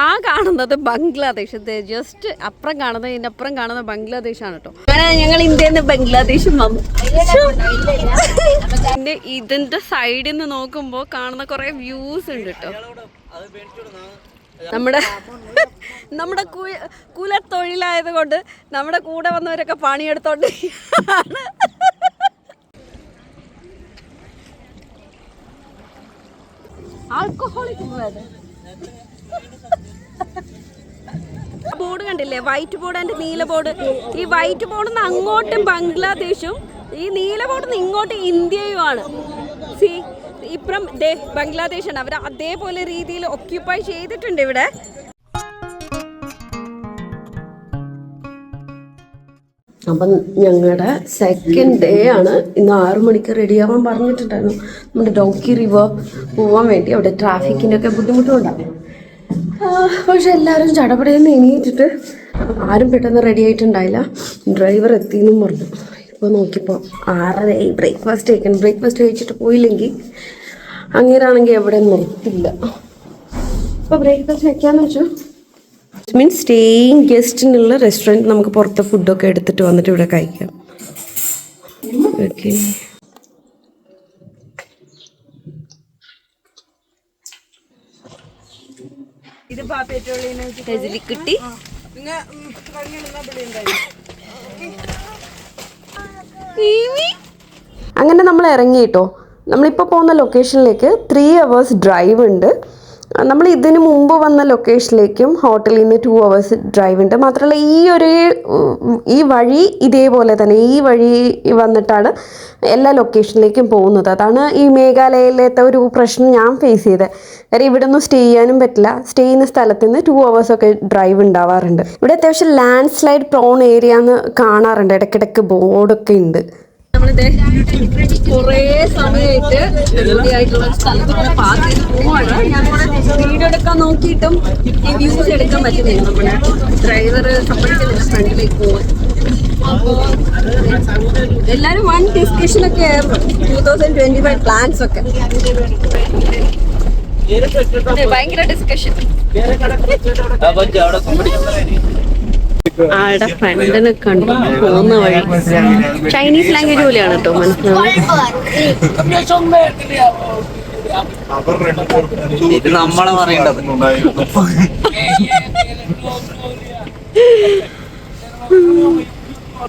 ആ കാണുന്നത് ബംഗ്ലാദേശ്, ജസ്റ്റ് അപ്പുറം കാണുന്നത് ഇതിനപ്പുറം കാണുന്ന ബംഗ്ലാദേശാണ് കേട്ടോ. അങ്ങനെ ഞങ്ങൾ ഇന്ത്യയിൽ നിന്ന് ബംഗ്ലാദേശും വന്നു. പിന്നെ ഇതിന്റെ സൈഡിൽ നിന്ന് നോക്കുമ്പോൾ കാണുന്ന കുറെ വ്യൂസ് ഉണ്ട് കേട്ടോ. നമ്മുടെ കുലത്തൊഴിലായത് കൊണ്ട് നമ്മുടെ കൂടെ വന്നവരൊക്കെ പണിയെടുത്തോണ്ട് ആൽക്കഹോളിക് ബോർഡ് കണ്ടില്ലേ, വൈറ്റ് ബോർഡ് ആൻഡ് നീല ബോർഡ്. ഈ വൈറ്റ് ബോർഡിൽ നിന്ന് അങ്ങോട്ടും ബംഗ്ലാദേശും ഈ നീല ബോർഡിൽ നിന്ന് ഇങ്ങോട്ട് ഇന്ത്യയുമാണ്. സി ഇപ്പുറം ബംഗ്ലാദേശാണ്. അവർ അതേപോലെ രീതിയിൽ ഒക്യുപ്പൈ ചെയ്തിട്ടുണ്ട് ഇവിടെ. അപ്പം ഞങ്ങളുടെ സെക്കൻഡ് ഡേ ആണ് ഇന്ന്. 6 മണിക്ക് റെഡിയാവാൻ പറഞ്ഞിട്ടുണ്ടായിരുന്നു നമ്മുടെ ഡോക്കി റിവർ പോവാൻ വേണ്ടി. അവിടെ ട്രാഫിക്കിൻ്റെ ഒക്കെ ബുദ്ധിമുട്ടുണ്ടാകും. പക്ഷെ എല്ലാവരും ചടപടയെന്ന് എണീറ്റിട്ട് ആരും പെട്ടെന്ന് റെഡി ആയിട്ടുണ്ടായില്ല. ഡ്രൈവർ എത്തിയെന്നും പറഞ്ഞു. ഇപ്പോൾ നോക്കിയപ്പോൾ 6:30 ബ്രേക്ക്ഫാസ്റ്റ് കഴിക്കണം. ബ്രേക്ക്ഫാസ്റ്റ് കഴിച്ചിട്ട് പോയില്ലെങ്കിൽ അങ്ങേരാണെങ്കിൽ എവിടെ നിർത്തില്ല. അപ്പോൾ ബ്രേക്ക്ഫാസ്റ്റ് കഴിക്കാമെന്ന് വെച്ചു. മീൻസ് സ്റ്റേയിങ് ഗസ്റ്റിനുള്ള റെസ്റ്റോറൻറ്റ് നമുക്ക് പുറത്തെ ഫുഡൊക്കെ എടുത്തിട്ട് വന്നിട്ട് ഇവിടെ കഴിക്കാം. ഓക്കെ, കിട്ടി. അങ്ങനെ നമ്മൾ ഇറങ്ങി കേട്ടോ. നമ്മളിപ്പോൾ പോകുന്ന ലൊക്കേഷനിലേക്ക് 3 hours ഡ്രൈവ് ഉണ്ട്. നമ്മൾ ഇതിന് മുമ്പ് വന്ന ലൊക്കേഷനിലേക്കും ഹോട്ടലിൽ നിന്ന് 2 hours ഡ്രൈവ് ഉണ്ട്. മാത്രമല്ല ഈ വഴി ഇതേപോലെ തന്നെ ഈ വഴി വന്നിട്ടാണ് എല്ലാ ലൊക്കേഷനിലേക്കും പോകുന്നത്. അതാണ് ഈ മേഘാലയയിലത്തെ ഒരു പ്രശ്നം ഞാൻ ഫേസ് ചെയ്തത്. കാര്യം ഇവിടെ ഒന്നും സ്റ്റേ ചെയ്യാനും പറ്റില്ല. സ്റ്റേ ചെയ്യുന്ന സ്ഥലത്ത് നിന്ന് 2 hours ഒക്കെ ഡ്രൈവ് ഉണ്ടാവാറുണ്ട്. ഇവിടെ അത്യാവശ്യം ലാൻഡ് സ്ലൈഡ് പ്രോൺ ഏരിയ എന്ന് കാണാറുണ്ട്. ഇടയ്ക്കിടയ്ക്ക് ബോർഡൊക്കെ ഉണ്ട്. കുറേ സമയമായിട്ട് ആയിട്ടുള്ള സ്ഥലത്ത് പാർക്ക് ചെയ്ത് പോവാണ്. ഞങ്ങളുടെ വീഡിയോ എടുക്കാൻ നോക്കിയിട്ടും ഈ വ്യൂസ് എടുക്കാൻ പറ്റുന്നില്ല. നമ്മുടെ ഡ്രൈവർ സമ്മതിക്കുന്നില്ല ഫ്രണ്ടിലേക്ക് പോവാൻ. അപ്പോൾ എല്ലാവരും വൺ ഡിസ്കഷനൊക്കെ 2025 പ്ലാൻസ് ഒക്കെ ഭയങ്കര ഡിസ്കഷൻ. ആളുടെ ഫ്രണ്ടിനെ കണ്ടു പോകുന്ന വഴി ചൈനീസ് ലാംഗ്വേജ് പോലെയാണ് കേട്ടോ മനസ്സിലാവും. നമ്മളെ പറയേണ്ടത്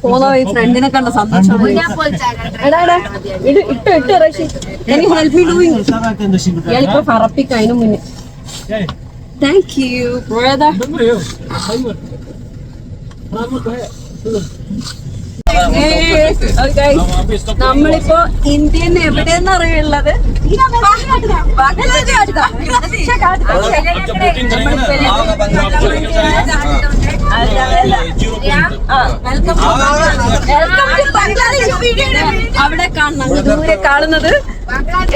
പോകുന്ന വഴി ഫ്രണ്ടിനെ കണ്ട സന്തോഷം. ഇട്ട് റഷി ഹെൽപ്പ് മീ ഡൂയിങ്. ഞാനിപ്പോ ഫറപ്പിക്കാം അതിന് മുന്നേ. Thank you brother. നമ്മളിപ്പോ ഇന്ത്യൻ എവിടെയെന്ന് അറിയുള്ളത് അവിടെ കാണുന്ന ദൂരെ കാണുന്നത്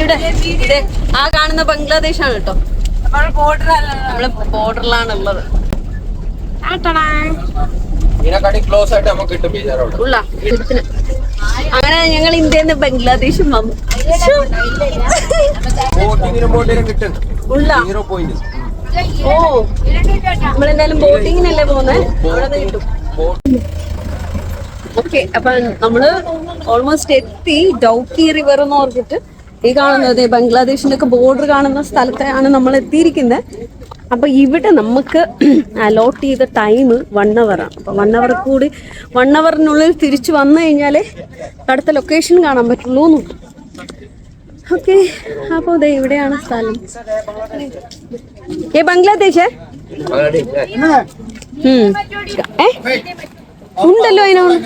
ഇവിടെ ആ കാണുന്ന ബംഗ്ലാദേശാണ് കേട്ടോ. നമ്മള് ബോർഡറിലാണുള്ളത്. അങ്ങനെ ഞങ്ങൾ ഇന്ത്യയിൽ നിന്ന് ബംഗ്ലാദേശും വന്നു. ഓ നമ്മളെന്തായാലും ബോട്ടിങ്ങിനല്ലേ പോകുന്നത്, അവിടെ നിന്ന് കിട്ടും. ഓക്കെ, അപ്പൊ നമ്മള് ഓൾമോസ്റ്റ് എത്തി. ഡൗക്കി റിവർ എന്ന് പറഞ്ഞിട്ട് ഈ കാണുന്നത് ബംഗ്ലാദേശിന്റെ ഒക്കെ ബോർഡർ കാണുന്ന സ്ഥലത്താണ് നമ്മൾ എത്തിയിരിക്കുന്നത്. അപ്പൊ ഇവിടെ നമുക്ക് അലോട്ട് ചെയ്ത ടൈം 1 hour ആണ്. അപ്പൊ 1 hourനുള്ളിൽ തിരിച്ചു വന്നു കഴിഞ്ഞാലേ അടുത്ത ലൊക്കേഷൻ കാണാൻ പറ്റുള്ളൂ. ഓക്കെ, അപ്പൊ ദേ ഇവിടെയാണ് സ്ഥലം. ബംഗ്ലാദേശ് ഉണ്ടല്ലോ അതിനോട്.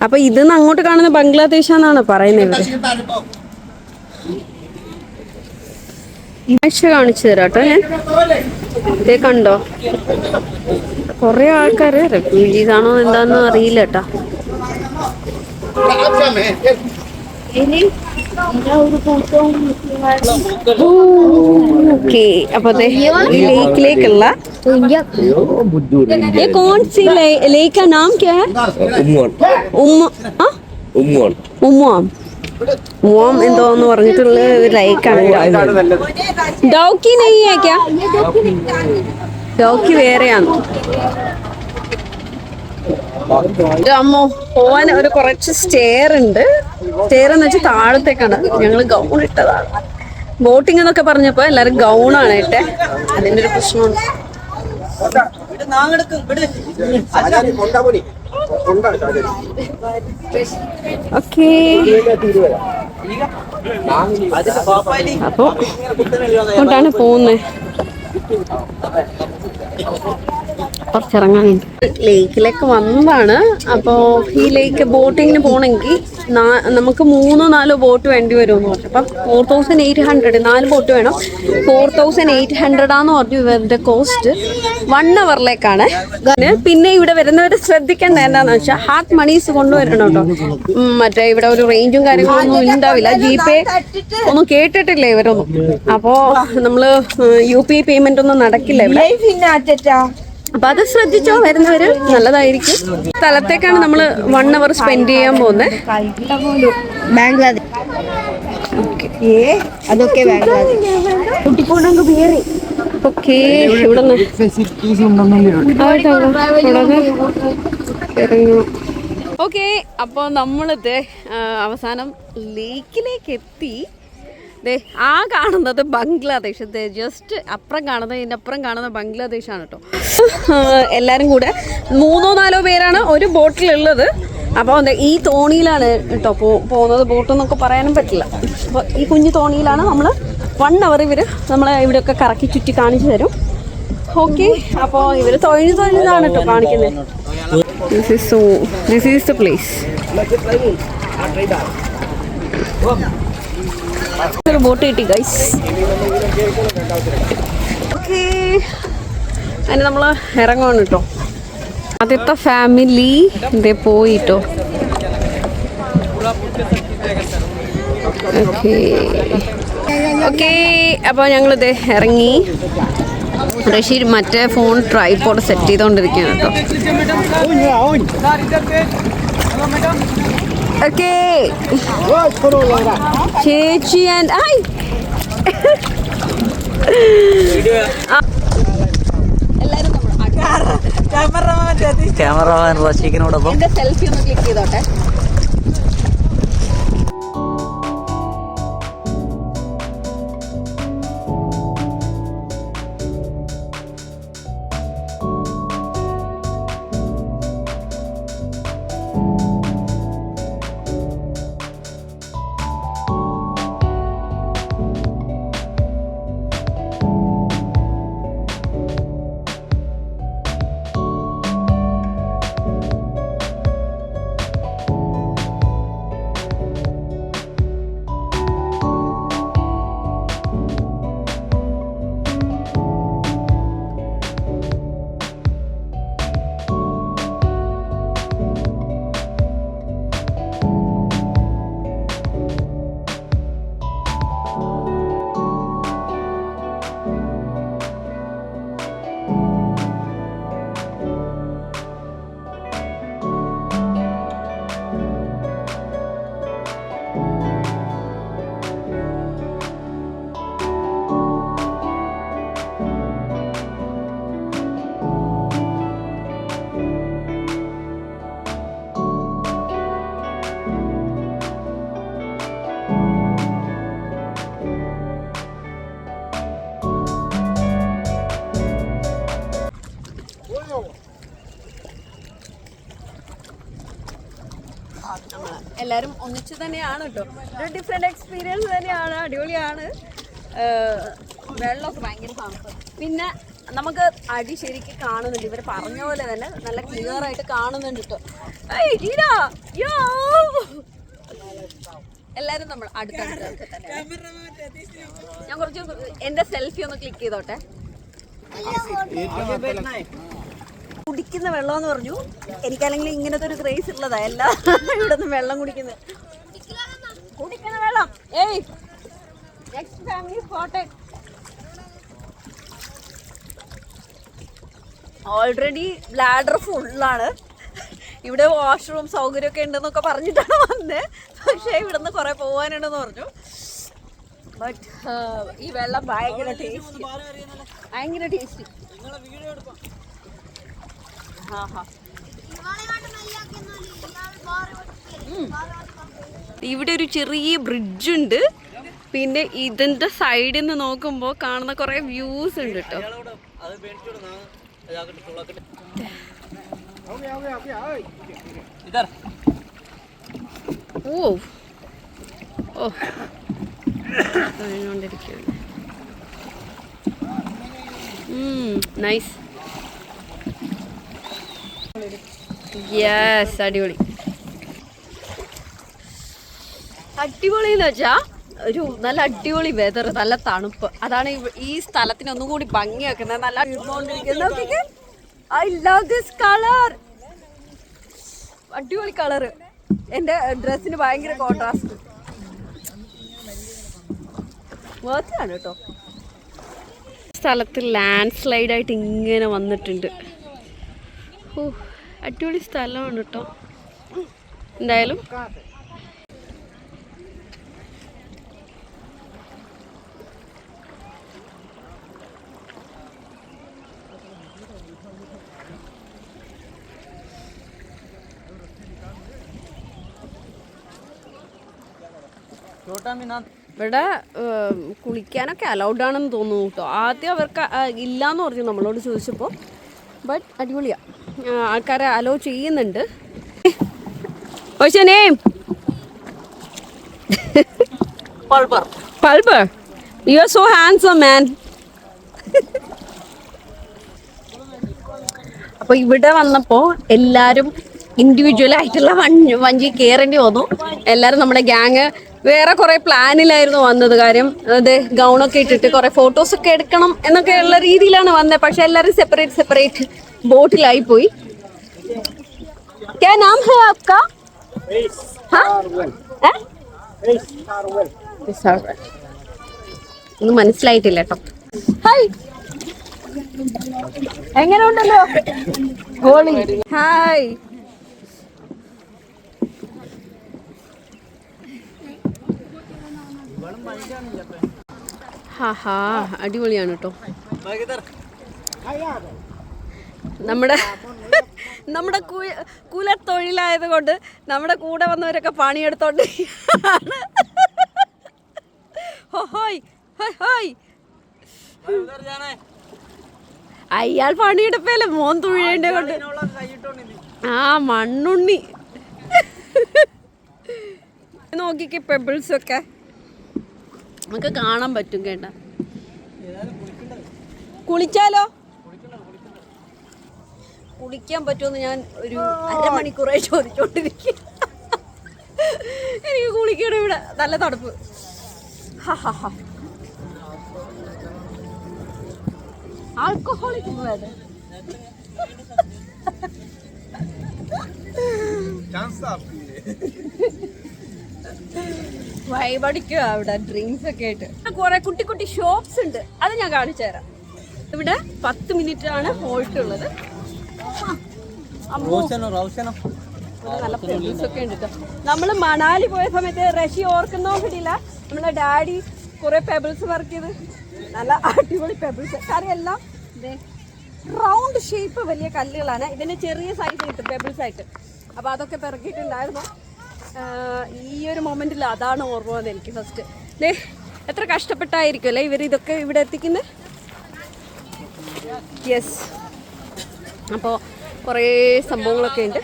അപ്പൊ ഇതിന്ന് അങ്ങോട്ട് കാണുന്ന ബംഗ്ലാദേശാന്നാണ് പറയുന്നത്. ഇവിടെ കാണിച്ചു തരാട്ടോ ഞാൻ. ഇതേ കണ്ടോ, കൊറേ ആൾക്കാര് റെഫ്യൂജീസ് ആണോ എന്താന്ന് അറിയില്ല കേട്ടാ. ഓക്കെ, അപ്പൊ ഈ ലേക്കിലേക്കുള്ള कौन सी लेक का नाम क्या है? उम्माम. മോം എന്തോന്ന് പറഞ്ഞിട്ടുള്ള ഒരു ലൈക്കാണ്. ഡോക്കി നെയ്യാ ഡോക്കി വേറെയാണ്. അമ്മോ പോവാൻ ഒരു കുറച്ച് സ്റ്റെയർ ഉണ്ട്. സ്റ്റെയർ എന്ന് വെച്ചാൽ താഴത്തേക്കാണ്. ഞങ്ങള് ഗൗൺ ഇട്ടതാണ്. ബോട്ടിംഗ് എന്നൊക്കെ പറഞ്ഞപ്പോ എല്ലാരും ഗൗണാണ് ഇട്ടെ. അതിന്റെ ഒരു പ്രശ്നമുണ്ട്. ഓക്കേ, അപ്പൊ കൊണ്ടാണ് പോകുന്നത്. കുറച്ചിറങ്ങാനുണ്ട്. ലേക്കിലേക്ക് വന്നതാണ്. അപ്പോൾ ഈ ലേക്ക് ബോട്ടിങ്ങിന് പോകണമെങ്കിൽ നമുക്ക് 3-4 ബോട്ട് വേണ്ടി വരുമെന്ന് പറഞ്ഞു. അപ്പം 4800, 4 ബോട്ട് വേണം. 4800 പറഞ്ഞു ഇവരുടെ കോസ്റ്റ്. 1 അവറിലേക്കാണ്. പിന്നെ ഇവിടെ വരുന്നവർ ശ്രദ്ധിക്കേണ്ട എന്താണെന്ന് വെച്ചാൽ ഹാർഡ് മണീസ് കൊണ്ടുവരണം കേട്ടോ. മറ്റേ ഇവിടെ ഒരു റേഞ്ചും കാര്യങ്ങളൊന്നും ഉണ്ടാവില്ല. GPay ഒന്നും കേട്ടിട്ടില്ല ഇവരൊന്നും. അപ്പോൾ നമ്മൾ UPI പേയ്മെന്റ് ഒന്നും നടക്കില്ല ഇവിടെ. അപ്പൊ അത് ശ്രദ്ധിച്ചോ വരുന്നവര്, നല്ലതായിരിക്കും. സ്ഥലത്തേക്കാണ് നമ്മൾ 1 അവർ സ്പെൻഡ് ചെയ്യാൻ പോകുന്നത്. ഓക്കെ, ഇവിടെ ഓക്കെ. അപ്പോൾ നമ്മളിത് അവസാനം ലേക്കിലേക്ക് എത്തി. ആ കാണുന്നത് ബംഗ്ലാദേശ്. ജസ്റ്റ് അപ്പുറം കാണുന്നത്, ഇതിൻ്റെ അപ്പുറം കാണുന്ന ബംഗ്ലാദേശാണ് കേട്ടോ. എല്ലാവരും കൂടെ 3-4 പേരാണ് ഒരു ബോട്ടിലുള്ളത്. അപ്പോൾ ഈ തോണിയിലാണ് കേട്ടോ പോകുന്നത്. ബോട്ടെന്നൊക്കെ പറയാനും പറ്റില്ല. അപ്പോൾ ഈ കുഞ്ഞു തോണിയിലാണ് നമ്മൾ 1 അവർ നമ്മളെ ഇവിടെയൊക്കെ കറക്കി ചുറ്റി കാണിച്ചു തരും. ഓക്കെ, അപ്പോൾ ഇവർ തൊഴിലാണ് കേട്ടോ കാണിക്കുന്നത്. This is the place. ഒരു ബോട്ട് കിട്ടി ഗൈസ്. ഓക്കെ, അതിന് നമ്മൾ ഇറങ്ങുവാണ് കേട്ടോ. ആദ്യത്തെ ഫാമിലി ഇതേ പോയിട്ടോ. ഓക്കെ ഓക്കെ, അപ്പോൾ ഞങ്ങളിത് ഇറങ്ങി. റഷീദ് മറ്റേ ഫോൺ ട്രൈപോഡ് സെറ്റ് ചെയ്തുകൊണ്ടിരിക്കുകയാണ് കേട്ടോ. ഓക്കെ, ചേച്ചി ആൻഡ് ഐ എല്ലാരും ക്യാമറമാൻ റഷീഖിനോടൊപ്പം സെൽഫി ഒന്ന് ക്ലിക്ക് ചെയ്തോട്ടെ. എല്ലാവരും ഒന്നിച്ച് തന്നെയാണ് കേട്ടോ. ഒരു ഡിഫറെന്റ് എക്സ്പീരിയൻസ് തന്നെയാണ്. അടിപൊളിയാണ്. വെള്ളമൊക്കെ ഭയങ്കര തണുപ്പ്. പിന്നെ നമുക്ക് അടി ശരിക്കും കാണുന്നുണ്ട്. ഇവർ പറഞ്ഞ പോലെ തന്നെ നല്ല ക്ലിയർ ആയിട്ട് കാണുന്നുണ്ട് കേട്ടോ. എല്ലാരും നമ്മൾ അടുത്തടുത്തൊക്കെ തന്നെ. ഞാൻ കുറച്ച് എന്റെ സെൽഫി ഒന്ന് ക്ലിക്ക് ചെയ്തോട്ടെ. കുടിക്കുന്ന വെള്ളം എന്ന് പറഞ്ഞു. എനിക്കല്ലെങ്കിൽ ഇങ്ങനത്തെ ഒരു ക്രേസ് ഉള്ളതാ. എല്ലാ ഇവിടെ നിന്ന് വെള്ളം കുടിക്കുന്ന വെള്ളം. ഏയ് next family spotted. Already bladder ഫുള്ളാണ്. ഇവിടെ വാഷ്റൂം സൗകര്യമൊക്കെ ഉണ്ടെന്നൊക്കെ പറഞ്ഞിട്ടാണ് വന്നത്. പക്ഷേ ഇവിടെ നിന്ന് കുറേ പോകാനുണ്ടെന്ന് പറഞ്ഞു. ബട്ട് ഈ വെള്ളം ഭയങ്കര ടേസ്റ്റ്, ഭയങ്കര ടേസ്റ്റ്. ഇവിടെ ഒരു ചെറിയ ബ്രിഡ്ജുണ്ട്. പിന്നെ ഇതിന്റെ സൈഡിൽ നിന്ന് നോക്കുമ്പോൾ കാണുന്ന കുറെ വ്യൂസ് ഉണ്ട് കേട്ടോ. ഓ ഓ നൈസ്. യെസ്, അടിപൊളി. അടിപൊളി എന്ന് വെച്ചാ ഒരു നല്ല അടിപൊളി വെതർ, നല്ല തണുപ്പ്. അതാണ് ഈ സ്ഥലത്തിന് ഒന്നും കൂടി ഭംഗിയാക്കുന്നത്. നല്ല ഐ ലവ് ദിസ് കളർ, അടിപൊളി കളറ്. എൻ്റെ ഡ്രസ്സിന് ഭയങ്കര കോൺട്രാസ്റ്റ്. വേർത്താണ് കേട്ടോ. സ്ഥലത്ത് ലാൻഡ് സ്ലൈഡ് ആയിട്ട് ഇങ്ങനെ വന്നിട്ടുണ്ട്. ഓ, അടിപൊളി സ്ഥലമാണ് കേട്ടോ. എന്തായാലും ഇവിടെ കുളിക്കാനൊക്കെ അലൗഡ് ആണെന്ന് തോന്നുന്നു കേട്ടോ. ആദ്യം അവർക്ക് ഇല്ലയെന്ന് പറഞ്ഞു നമ്മളോട് ചോദിച്ചപ്പോൾ. ബട്ട് അടിപൊളിയാണ്, ആൾക്കാരെ അലോ ചെയ്യുന്നുണ്ട്. പൾബർ, യു ആർ സോ ഹാൻഡ്സം മാൻ. അപ്പോൾ ഇവിടെ വന്നപ്പോൾ എല്ലാവരും ഇൻഡിവിജ്വൽ ആയിട്ടുള്ള വഞ്ചി കയറേണ്ടി വന്നു. എല്ലാവരും നമ്മുടെ ഗ്യാങ് വേറെ കുറേ പ്ലാനിലായിരുന്നു വന്നത്. കാര്യം അതെ ഗൗണൊക്കെ ഇട്ടിട്ട് കുറേ ഫോട്ടോസൊക്കെ എടുക്കണം എന്നൊക്കെയുള്ള രീതിയിലാണ് വന്നത്. പക്ഷെ എല്ലാവരും സെപ്പറേറ്റ് സെപ്പറേറ്റ് ബോട്ടിലായി പോയി. क्या नाम है आपका? ഒന്നും മനസ്സിലായിട്ടില്ല കേട്ടോ. ഹായ്, എങ്ങനെ ഉണ്ടല്ലോ ഗോളി? ഹായ്. ഹാ, അടിപൊളിയാണ് കേട്ടോ. നമ്മുടെ കുലത്തൊഴിലായത് കൊണ്ട് നമ്മുടെ കൂടെ വന്നവരൊക്കെ പണിയെടുത്തോണ്ട് അയാൾ പണിയെടുപ്പല്ലേ മോൻ തുഴയേണ്ട കൊണ്ട്. ആ മണ്ണുണ്ണി നോക്കിക്ക് പെബിൾസ് ഒക്കെ നമുക്ക് കാണാൻ പറ്റും കേട്ടാ. കുളിച്ചാലോ? കുളിക്കാൻ പറ്റുമെന്ന് ഞാൻ ഒരു അരമണിക്കൂറായി ചോദിച്ചോണ്ടിരിക്കും. എനിക്ക് കുളിക്കണം, ഇവിടെ നല്ല തണുപ്പ്. ആൽക്കഹോളിക് വൈബടിക്കുക അവിടെ ഡ്രിങ്ക്സ് ഒക്കെ ആയിട്ട്. കുറെ കുട്ടി കുട്ടി ഷോപ്സ് ഉണ്ട്, അത് ഞാൻ കാണിച്ചു തരാം. ഇവിടെ 10 മിനിറ്റ് ആണ് ഹോൾട്ട് ഉള്ളത്. നല്ല പെബിൾസ് ഒക്കെ ഉണ്ട്. നമ്മള് മണാലി പോയ സമയത്ത് റഷി ഓർക്കുന്നോ കിട്ടിയില്ല, നമ്മളെ ഡാഡി കുറെ പെബിൾസ് വർക്ക് ചെയ്ത് നല്ല അടിപൊളി പെബിൾസ്. കാര്യം എല്ലാം റൗണ്ട് ഷേപ്പ് വലിയ കല്ലുകളാണ്. ഇതിന് ചെറിയ സൈസ് കിട്ടും പെബിൾസ് ആയിട്ട്. അപ്പൊ അതൊക്കെ പിറക്കിയിട്ടുണ്ടായിരുന്നു. ഈ ഒരു മൊമെന്റിൽ അതാണ് ഓർമ്മ വന്നത് എനിക്ക് ഫസ്റ്റ്. എത്ര കഷ്ടപ്പെട്ടായിരിക്കും അല്ലേ ഇവർ ഇതൊക്കെ ഇവിടെ എത്തിക്കുന്നത്. യെസ്, അപ്പോൾ കുറേ സംഭവങ്ങളൊക്കെ ഉണ്ട്.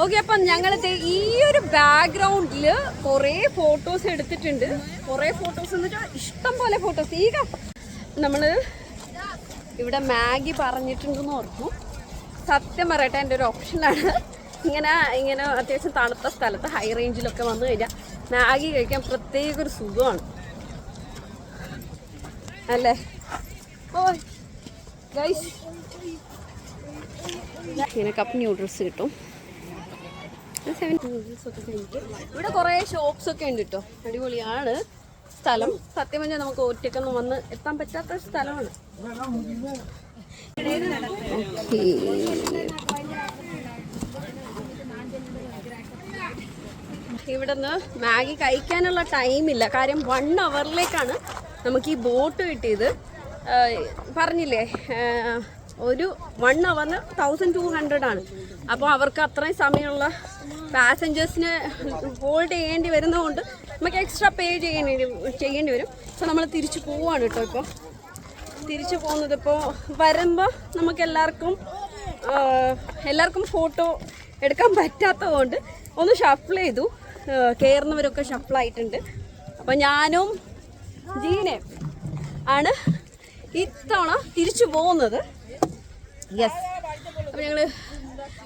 ഓക്കെ, അപ്പം ഞങ്ങൾ ഈ ഒരു ബാക്ക്ഗ്രൗണ്ടിൽ കുറേ ഫോട്ടോസ് എടുത്തിട്ടുണ്ട്. കുറേ ഫോട്ടോസ് എന്ന് വെച്ചാൽ ഇഷ്ടം പോലെ ഫോട്ടോസ്. നമ്മൾ ഇവിടെ മാഗി പറഞ്ഞിട്ടുണ്ടെന്ന് ഓർത്തു. സത്യം പറയട്ടെ, എൻ്റെ ഒരു ഓപ്ഷനാണ് ഇങ്ങനെ അത്യാവശ്യം തണുത്ത സ്ഥലത്ത് ഹൈ റേഞ്ചിലൊക്കെ വന്നു കഴിഞ്ഞാൽ മാഗി കഴിക്കാൻ പ്രത്യേക ഒരു സുഖമാണ് അല്ലേ. ഓ ഗൈസ്, ഇങ്ങനെ കപ്പ് ന്യൂഡിൽസ് കിട്ടും. ഇവിടെ കുറേ ഷോപ്സ് ഒക്കെ ഉണ്ട് കേട്ടോ, അടിപൊളിയാണ്. സ്ഥലം. സത്യം പറഞ്ഞാൽ നമുക്ക് ഒറ്റയ്ക്കൊന്നും വന്ന് എത്താൻ പറ്റാത്ത ഒരു സ്ഥലമാണ്. ഇവിടുന്ന് മാഗി കഴിക്കാനുള്ള ടൈമില്ല. കാര്യം 1 അവറിലേക്കാണ് നമുക്ക് ഈ ബോട്ട് കിട്ടിയത്. പറഞ്ഞില്ലേ, ഒരു 1 അവറിന് 1200 ആണ്. അപ്പോൾ അവർക്ക് അത്രയും സമയമുള്ള പാസഞ്ചേഴ്സിന് ഹോൾഡ് ചെയ്യേണ്ടി വരുന്നതുകൊണ്ട് നമുക്ക് എക്സ്ട്രാ പേ ചെയ്യേണ്ടി വരും. അപ്പോൾ നമ്മൾ തിരിച്ചു പോവാണ് കേട്ടോ. ഇപ്പോൾ തിരിച്ചു പോകുന്നത്, ഇപ്പോൾ വരുമ്പോൾ നമുക്ക് എല്ലാവർക്കും ഫോട്ടോ എടുക്കാൻ പറ്റാത്തതുകൊണ്ട് ഒന്ന് ഷഫിൾ ചെയ്തു. കയറുന്നവരൊക്കെ ഷഫിളായിട്ടുണ്ട്. അപ്പോൾ ഞാനും ജീനയും ആണ് ഇത്തവണ തിരിച്ചു പോകുന്നത്. യെസ്, അപ്പോൾ ഞങ്ങൾ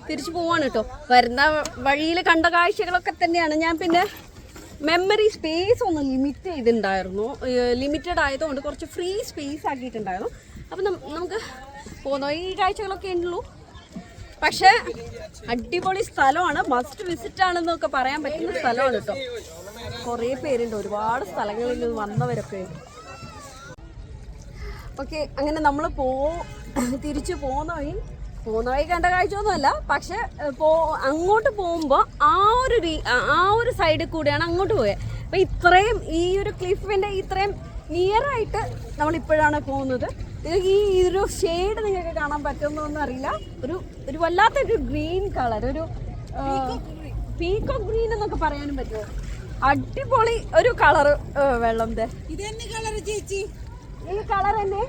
തിരിച്ചു പോവാണ് കേട്ടോ. വരുന്ന വഴിയിൽ കണ്ട കാഴ്ചകളൊക്കെ തന്നെയാണ്. ഞാൻ പിന്നെ മെമ്മറി സ്പേസ് ഒന്ന് ലിമിറ്റഡ് ആയതുകൊണ്ട് കുറച്ച് ഫ്രീ സ്പേസ് ആക്കിയിട്ടുണ്ടായിരുന്നു. അപ്പം നമുക്ക് പോകുന്ന ഈ കാഴ്ചകളൊക്കെ ഉള്ളൂ. പക്ഷേ അടിപൊളി സ്ഥലമാണ്, മസ്റ്റ് വിസിറ്റ് ആണെന്നൊക്കെ പറയാൻ പറ്റുന്ന സ്ഥലമാണ് കേട്ടോ. കുറേ പേരുണ്ട്, ഒരുപാട് സ്ഥലങ്ങളിൽ നിന്ന് വന്നവരൊക്കെ ഉണ്ട്. ഓക്കെ, അങ്ങനെ നമ്മൾ തിരിച്ചു പോകുന്ന വഴി കണ്ട കാഴ്ചയൊന്നുമല്ല. പക്ഷെ അങ്ങോട്ട് പോകുമ്പോൾ ആ ഒരു സൈഡിൽ കൂടെയാണ് അങ്ങോട്ട് പോയത്. അപ്പം ഇത്രയും ഈ ഒരു ക്ലിഫിൻ്റെ ഇത്രയും നിയറായിട്ട് നമ്മളിപ്പോഴാണ് പോകുന്നത്. നിങ്ങൾക്ക് ഈ ഒരു ഷെയ്ഡ് നിങ്ങൾക്ക് കാണാൻ പറ്റുമെന്നൊന്നും അറിയില്ല. ഒരു വല്ലാത്തൊരു ഗ്രീൻ കളർ, ഒരു പീക്കോ ഗ്രീൻ എന്നൊക്കെ പറയാനും പറ്റുമോ? അടിപൊളി ഒരു കളർ വെള്ളം. ഈ കളർ തന്നെ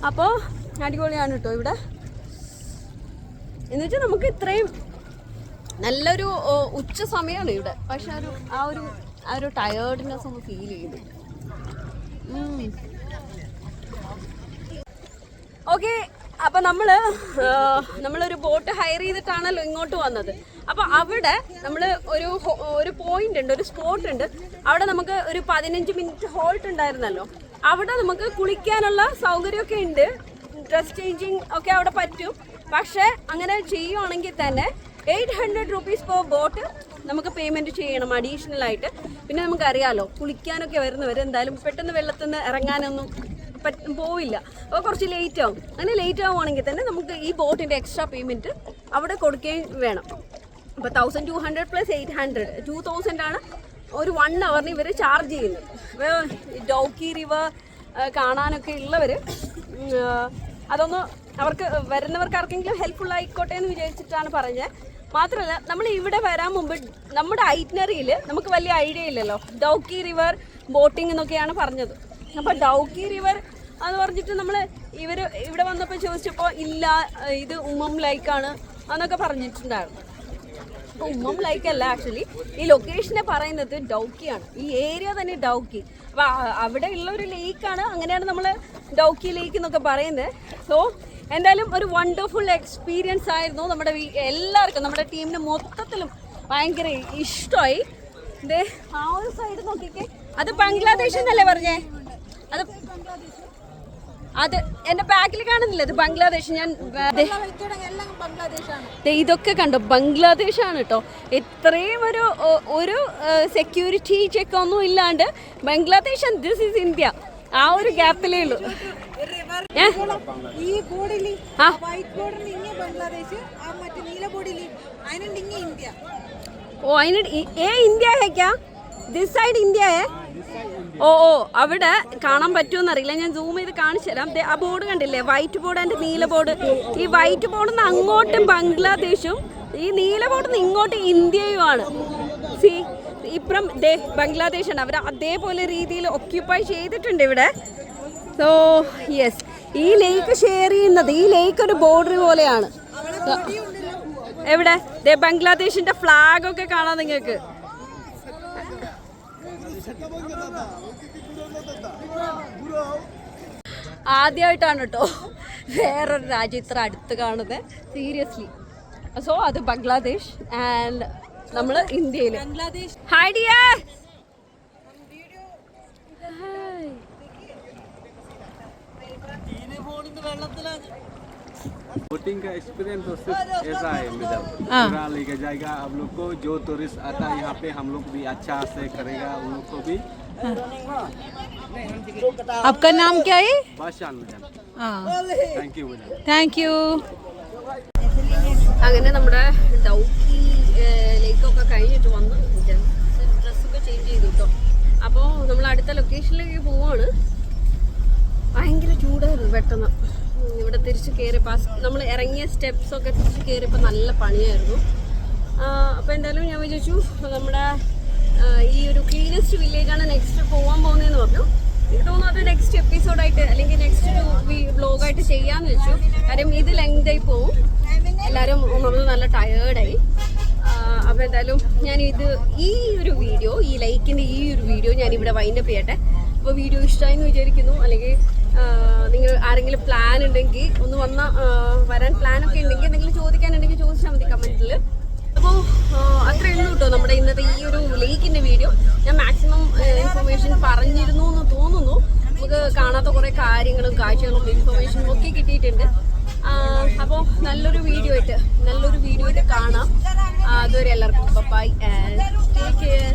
അപ്പോൾ അടിപൊളിയാണ് കേട്ടോ ഇവിടെ. എന്നുവെച്ചാൽ നമുക്ക് ഇത്രയും നല്ലൊരു ഉച്ച സമയമാണ് ഇവിടെ. പക്ഷെ ആ ഒരു ടയേർഡ്നെസ് ഒന്ന് ഫീൽ ചെയ്തു. ഓക്കെ, അപ്പം നമ്മളൊരു ബോട്ട് ഹയർ ചെയ്തിട്ടാണല്ലോ ഇങ്ങോട്ട് വന്നത്. അപ്പോൾ അവിടെ നമ്മൾ ഒരു പോയിന്റ് ഉണ്ട്, ഒരു സ്പോട്ട് ഉണ്ട്. അവിടെ നമുക്ക് ഒരു 15 മിനിറ്റ് ഹോൾട്ട് ഉണ്ടായിരുന്നല്ലോ. അവിടെ നമുക്ക് കുളിക്കാനുള്ള സൗകര്യമൊക്കെ ഉണ്ട്. ഡ്രസ് ചേഞ്ചിങ് ഒക്കെ അവിടെ പറ്റും. പക്ഷേ അങ്ങനെ ചെയ്യുവാണെങ്കിൽ തന്നെ 800 rupees പെർ ബോട്ട് നമുക്ക് പേയ്മെൻറ്റ് ചെയ്യണം അഡീഷണൽ ആയിട്ട്. പിന്നെ നമുക്കറിയാമല്ലോ, കുളിക്കാനൊക്കെ വരുന്നവർ എന്തായാലും പെട്ടെന്ന് വെള്ളത്തിൽ നിന്ന് ഇറങ്ങാനൊന്നും പോവില്ല. അപ്പോൾ കുറച്ച് ലേറ്റ് ആവും. അങ്ങനെ ലേറ്റ് ആവുകയാണെങ്കിൽ തന്നെ നമുക്ക് ഈ ബോട്ടിൻ്റെ എക്സ്ട്രാ പേയ്മെൻറ്റ് അവിടെ കൊടുക്കുകയും വേണം. അപ്പോൾ 1200 + 800 2000 ആണ് ഒരു 1 അവറിന് ഇവർ ചാർജ് ചെയ്യുന്നത്. അപ്പോൾ ഡൗക്കി റിവർ കാണാനൊക്കെ ഉള്ളവർ അതൊന്ന് വരുന്നവർക്ക് ആർക്കെങ്കിലും ഹെൽപ്ഫുൾ ആയിക്കോട്ടെ എന്ന് വിചാരിച്ചിട്ടാണ് പറഞ്ഞത്. മാത്രമല്ല, നമ്മൾ ഇവിടെ വരാൻ മുമ്പ് നമ്മുടെ ഐറ്റിനറിയിൽ നമുക്ക് വലിയ ഐഡിയ ഇല്ലല്ലോ. ഡൗക്കി റിവർ ബോട്ടിംഗ് എന്നൊക്കെയാണ് പറഞ്ഞത്. അപ്പോൾ ഡൗക്കി റിവർ എന്ന് പറഞ്ഞിട്ട് ഇവിടെ വന്നപ്പോൾ ചോദിച്ചപ്പോൾ ഇല്ല, ഇത് ഉമ്മം ലൈക്കാണ് എന്നൊക്കെ പറഞ്ഞിട്ടുണ്ടായിരുന്നു. അപ്പോൾ ഉമ്മം ലൈക്ക് അല്ല, ആക്ച്വലി ഈ ലൊക്കേഷനെ പറയുന്നത് ഡൗക്കിയാണ്. ഈ ഏരിയ തന്നെ ഡൗക്കി. അപ്പോൾ അവിടെ ഉള്ള ഒരു ലേക്കാണ്. അങ്ങനെയാണ് നമ്മൾ ഡൗക്കി ലേക്ക് എന്നൊക്കെ പറയുന്നത്. സോ എന്തായാലും ഒരു വണ്ടർഫുൾ എക്സ്പീരിയൻസ് ആയിരുന്നു. എല്ലാവർക്കും, നമ്മുടെ ടീമിന് മൊത്തത്തിലും ഭയങ്കര ഇഷ്ടമായി. ആ ഒരു സൈഡ് നോക്കിക്കേ, അത് ബംഗ്ലാദേശ് എന്നല്ലേ പറഞ്ഞേ? അത് എൻ്റെ ബാക്കിൽ കാണുന്നില്ല, അത് ബംഗ്ലാദേശ്. ഇതൊക്കെ കണ്ടോ, ബംഗ്ലാദേശാണ് കേട്ടോ. ഇത്രയും ഒരു സെക്യൂരിറ്റി ചെക്ക് ഒന്നും ഇല്ലാണ്ട് ബംഗ്ലാദേശ്, ദിസ് ഈസ് ഇന്ത്യ. ആ ഒരു ഗ്യാപ്പിലേ ഉള്ളൂ. ഇന്ത്യ ഹേ ക്യാ? ദിസ് സൈഡ് ഇന്ത്യ ഹേ? ഓ അവിടെ കാണാൻ പറ്റുമെന്നറിയില്ല, ഞാൻ സൂം ചെയ്ത് കാണിച്ചു തരാം. ആ ബോർഡ് കണ്ടില്ലേ, വൈറ്റ് ബോർഡ് ആൻഡ് നീല ബോർഡ്. ഈ വൈറ്റ് ബോർഡിൽ നിന്ന് അങ്ങോട്ടും ബംഗ്ലാദേശും ഈ നീല ബോർഡിൽ നിന്ന് ഇങ്ങോട്ട് ഇന്ത്യയുമാണ്. ഇപ്പുറം ബംഗ്ലാദേശാണ്. അവർ അതേപോലെ രീതിയിൽ ഒക്യുപ്പൈ ചെയ്തിട്ടുണ്ട് ഇവിടെ. സോ യെസ്, ഈ ലേക്ക് ഷെയർ ചെയ്യുന്നത്, ഈ ലേക്ക് ഒരു ബോർഡർ പോലെയാണ്. എവിടെ ബംഗ്ലാദേശിന്റെ ഫ്ലാഗ് ഒക്കെ കാണാം നിങ്ങൾക്ക്. ആദ്യമായിട്ടാണ് കേട്ടോ വേറൊരു രാജ്യം ഇത്ര അടുത്ത് കാണുന്നത്, സീരിയസ്ലി. സോ അത് ബംഗ്ലാദേശ് ആൻഡ് നമ്മൾ ഇന്ത്യയിൽ. Hi dear. വെള്ളത്തിലാണ് बोटिंग का एक्सपीरियंस तो सिर्फ ऐसा है मैडम, पूरा लेके जाएगा आप लोग को। जो टूरिस्ट आता है यहाँ पे हम लोग भी अच्छा से करेगा उन लोग को भी। आपका नाम क्या है? बादशाह मैडम, हाँ, thank you madam. Thank you. അങ്ങനെ നമ്മുടെ ഡൗക്കി ലേക്കൊക്കെ കഴിഞ്ഞിട്ട് വന്ന് ഡ്രസ്സൊക്കെ ചേഞ്ച് ചെയ്തു കേട്ടോ. അപ്പോൾ നമ്മൾ അടുത്ത ലൊക്കേഷനിലേക്ക് പോവാണ്. ഭയങ്കര ചൂടായിരുന്നു പെട്ടെന്ന്. ഇവിടെ തിരിച്ച് കയറിയപ്പോൾ നമ്മൾ ഇറങ്ങിയ സ്റ്റെപ്സൊക്കെ തിരിച്ച് കയറിയപ്പോൾ നല്ല പണിയായിരുന്നു. അപ്പോൾ എന്തായാലും ഞാൻ വിചാരിച്ചു നമ്മുടെ ഈ ഒരു ക്ലീനസ്റ്റ് വില്ലേജാണ് നെക്സ്റ്റ് പോകാൻ പോകുന്നതെന്ന് പറഞ്ഞു. എനിക്ക് തോന്നുന്നു അത് നെക്സ്റ്റ് എപ്പിസോഡായിട്ട് അല്ലെങ്കിൽ നെക്സ്റ്റ് ഒരു വ്ലോഗായിട്ട് ചെയ്യാമെന്ന് വെച്ചു. കാര്യം ഇത് ലെങ്തായി പോവും, എല്ലാവരും ഒന്നാമത് നല്ല ടയേർഡായി. അപ്പോൾ എന്തായാലും ഞാനിത് ഈ ഒരു വീഡിയോ, ഈ ലൈക്കിൻ്റെ ഈ ഒരു വീഡിയോ ഞാനിവിടെ വൈൻഡപ്പ് ചെയ്യട്ടെ. അപ്പോൾ വീഡിയോ ഇഷ്ടമായെന്ന് വിചാരിക്കുന്നു. അല്ലെങ്കിൽ നിങ്ങൾ ആരെങ്കിലും പ്ലാൻ ഉണ്ടെങ്കിൽ ഒന്ന് വരാൻ പ്ലാനൊക്കെ ഉണ്ടെങ്കിൽ എന്തെങ്കിലും ചോദിക്കാനുണ്ടെങ്കിൽ ചോദിച്ചാൽ മതി കമൻറ്റിൽ. അപ്പോൾ അത്രയേ ഉള്ളൂ കേട്ടോ നമ്മുടെ ഇന്നത്തെ ഈ ഒരു ലേക്കിൻ്റെ വീഡിയോ. ഞാൻ മാക്സിമം ഇൻഫർമേഷൻ പറഞ്ഞിരുന്നു എന്ന് തോന്നുന്നു. നമുക്ക് കാണാത്ത കുറേ കാര്യങ്ങളും കാഴ്ചകളും ഇൻഫർമേഷനും ഒക്കെ കിട്ടിയിട്ടുണ്ട്. അപ്പോൾ നല്ലൊരു വീഡിയോ ആയിട്ട് കാണാം. അതുവരെ എല്ലാവർക്കും ബൈ ആൻഡ് ടേക്ക് കെയർ.